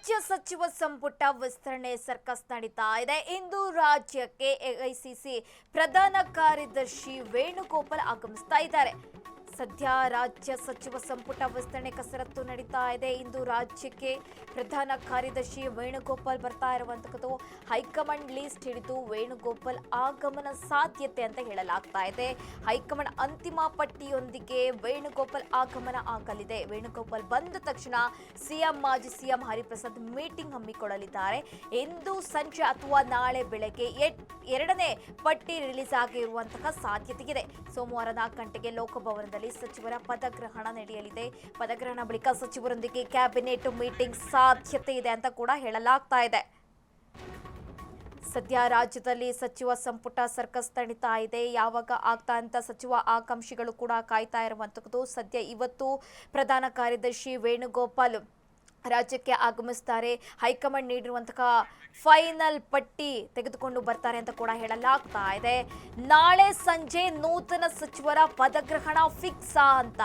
ರಾಜ್ಯ ಸಚಿವ ಸಂಪುಟ ವಿಸ್ತರಣೆ ಸರ್ಕಸ್ ನಡೀತಾ ಇದೆ. ಇಂದು ರಾಜ್ಯಕ್ಕೆ ಎಐಸಿಸಿ ಪ್ರಧಾನ ಕಾರ್ಯದರ್ಶಿ ವೇಣುಗೋಪಾಲ್ ಆಗಮಿಸ್ತಾ ಇದ್ದಾರೆ. ಸದ್ಯ ರಾಜ್ಯ ಸಚಿವ ಸಂಪುಟ ವಿಸ್ತರಣೆ ಕಸರತ್ತು ನಡೀತಾ ಇದೆ. ಇಂದು ರಾಜ್ಯಕ್ಕೆ ಪ್ರಧಾನ ಕಾರ್ಯದರ್ಶಿ ವೇಣುಗೋಪಾಲ್ ಬರ್ತಾ ಇರುವಂತದ್ದು. ಹೈಕಮಾಂಡ್ ಲಿಸ್ಟ್ ಹಿಡಿದು ವೇಣುಗೋಪಾಲ್ ಆಗಮನ ಸಾಧ್ಯತೆ ಅಂತ ಹೇಳಲಾಗ್ತಾ ಇದೆ. ಹೈಕಮಾಂಡ್ ಅಂತಿಮ ಪಟ್ಟಿಯೊಂದಿಗೆ ವೇಣುಗೋಪಾಲ್ ಆಗಮನ ಆಗಲಿದೆ. ವೇಣುಗೋಪಾಲ್ ಬಂದ ತಕ್ಷಣ ಮಾಜಿ ಸಿಎಂ ಹರಿಪ್ರಸಾದ್ ಮೀಟಿಂಗ್ ಹಮ್ಮಿಕೊಳ್ಳಲಿದ್ದಾರೆ. ಇಂದು ಸಂಜೆ ಅಥವಾ ನಾಳೆ ಬೆಳಗ್ಗೆ ಎರಡನೇ ಪಟ್ಟಿ ರಿಲೀಸ್ ಆಗಿರುವಂತಹ ಸಾಧ್ಯತೆ ಇದೆ. ಸೋಮವಾರ 4 ಗಂಟೆಗೆ ಲೋಕಭವನದಲ್ಲಿ ಸಚಿವರ ಪದಗ್ರಹಣ ನಡೆಯಲಿದೆ. ಪದಗ್ರಹಣ ಬಳಿಕ ಸಚಿವರೊಂದಿಗೆ ಕ್ಯಾಬಿನೆಟ್ ಮೀಟಿಂಗ್ ಸಾಧ್ಯತೆ ಇದೆ ಅಂತ ಕೂಡ ಹೇಳಲಾಗ್ತಾ ಇದೆ. ಸದ್ಯ ರಾಜ್ಯದಲ್ಲಿ ಸಚಿವ ಸಂಪುಟ ಸರ್ಕಸ್ ನಡೀತಾ ಇದೆ. ಯಾವಾಗ ಆಗ್ತಾ ಅಂತ ಸಚಿವ ಆಕಾಂಕ್ಷಿಗಳು ಕೂಡ ಕಾಯ್ತಾ ಇರುವಂತದ್ದು. ಸದ್ಯ ಇವತ್ತು ಪ್ರಧಾನ ಕಾರ್ಯದರ್ಶಿ ವೇಣುಗೋಪಾಲ್ ರಾಜ್ಯಕ್ಕೆ ಆಗಮಿಸ್ತಾರೆ. ಹೈಕಮಾಂಡ್ ನೀಡಿರುವಂತಹ ಫೈನಲ್ ಪಟ್ಟಿ ತೆಗೆದುಕೊಂಡು ಬರ್ತಾರೆ ಅಂತ ಕೂಡ ಹೇಳಲಾಗ್ತಾ ಇದೆ. ನಾಳೆ ಸಂಜೆ ನೂತನ ಸಚಿವರ ಪದಗ್ರಹಣ ಫಿಕ್ಸ್ ಅಂತ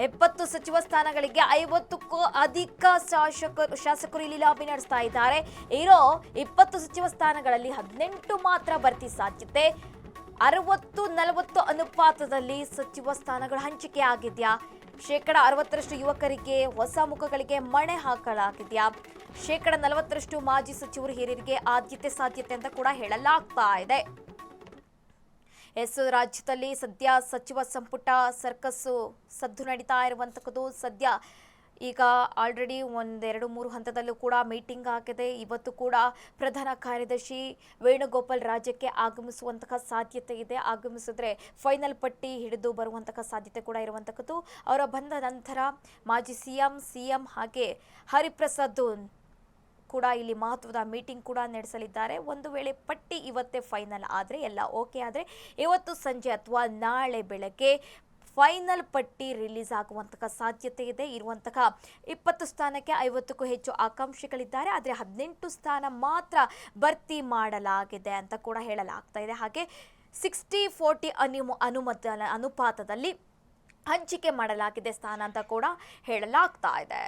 70 ಸಚಿವ ಸ್ಥಾನಗಳಿಗೆ 50ಕ್ಕೂ ಅಧಿಕ ಶಾಸಕರು ಇಲ್ಲಿ ಲಾಬಿ ನಡೆಸ್ತಾ ಇದ್ದಾರೆ. ಇರೋ 20 ಸಚಿವ ಸ್ಥಾನಗಳಲ್ಲಿ 18 ಮಾತ್ರ ಭರ್ತಿ ಸಾಧ್ಯತೆ. 60-40 ಅನುಪಾತದಲ್ಲಿ ಸಚಿವ ಸ್ಥಾನಗಳು ಹಂಚಿಕೆ ಆಗಿದೆಯಾ? 60% ಯುವಕರಿಗೆ, ಹೊಸ ಮುಖಗಳಿಗೆ ಮಣೆ ಹಾಕಲಾಗಿದೆಯಾ? 40% ಮಾಜಿ ಸಚಿವರು ಹಿರಿಯರಿಗೆ ಆದ್ಯತೆ ಸಾಧ್ಯತೆ ಅಂತ ಕೂಡ ಹೇಳಲಾಗ್ತಾ ಇದೆ. ರಾಜ್ಯದಲ್ಲಿ ಸದ್ಯ ಸಚಿವ ಸಂಪುಟ ಸರ್ಕಸ್ಸು ಸದ್ದು ನಡೀತಾ ಇರುವಂತದ್ದು. ಸದ್ಯ ಈಗ ಆಲ್ರೆಡಿ 1-2-3 ಹಂತದಲ್ಲೂ ಕೂಡ ಮೀಟಿಂಗ್ ಆಗಿದೆ. ಇವತ್ತು ಕೂಡ ಪ್ರಧಾನ ಕಾರ್ಯದರ್ಶಿ ವೇಣುಗೋಪಾಲ್ ರಾಜ್ಯಕ್ಕೆ ಆಗಮಿಸುವಂತಹ ಸಾಧ್ಯತೆ ಇದೆ. ಆಗಮಿಸಿದ್ರೆ ಫೈನಲ್ ಪಟ್ಟಿ ಹಿಡಿದು ಬರುವಂತಹ ಸಾಧ್ಯತೆ ಕೂಡ ಇರುವಂತದ್ದು. ಅವರ ಬಂದ ನಂತರ ಮಾಜಿ ಸಿಎಂ ಹಾಗೆ ಹರಿಪ್ರಸಾದ್ ಕೂಡ ಇಲ್ಲಿ ಮಹತ್ವದ ಮೀಟಿಂಗ್ ಕೂಡ ನಡೆಸಲಿದ್ದಾರೆ. ಒಂದು ವೇಳೆ ಪಟ್ಟಿ ಇವತ್ತೇ ಫೈನಲ್ ಆದರೆ, ಎಲ್ಲ ಓಕೆ ಆದರೆ ಇವತ್ತು ಸಂಜೆ ಅಥವಾ ನಾಳೆ ಬೆಳಗ್ಗೆ ಫೈನಲ್ ಪಟ್ಟಿ ರಿಲೀಸ್ ಆಗುವಂತಹ ಸಾಧ್ಯತೆ ಇದೆ. ಇರುವಂತಹ 20 ಸ್ಥಾನಕ್ಕೆ 50ಕ್ಕೂ ಹೆಚ್ಚು ಆಕಾಂಕ್ಷಿಗಳಿದ್ದಾರೆ. ಆದರೆ 18 ಸ್ಥಾನ ಮಾತ್ರ ಭರ್ತಿ ಮಾಡಲಾಗಿದೆ ಅಂತ ಕೂಡ ಹೇಳಲಾಗ್ತಾ ಇದೆ. ಹಾಗೆ 60-40 ಅನುಪಾತದಲ್ಲಿ ಹಂಚಿಕೆ ಮಾಡಲಾಗಿದೆ ಸ್ಥಾನ ಅಂತ ಕೂಡ ಹೇಳಲಾಗ್ತಾ ಇದೆ.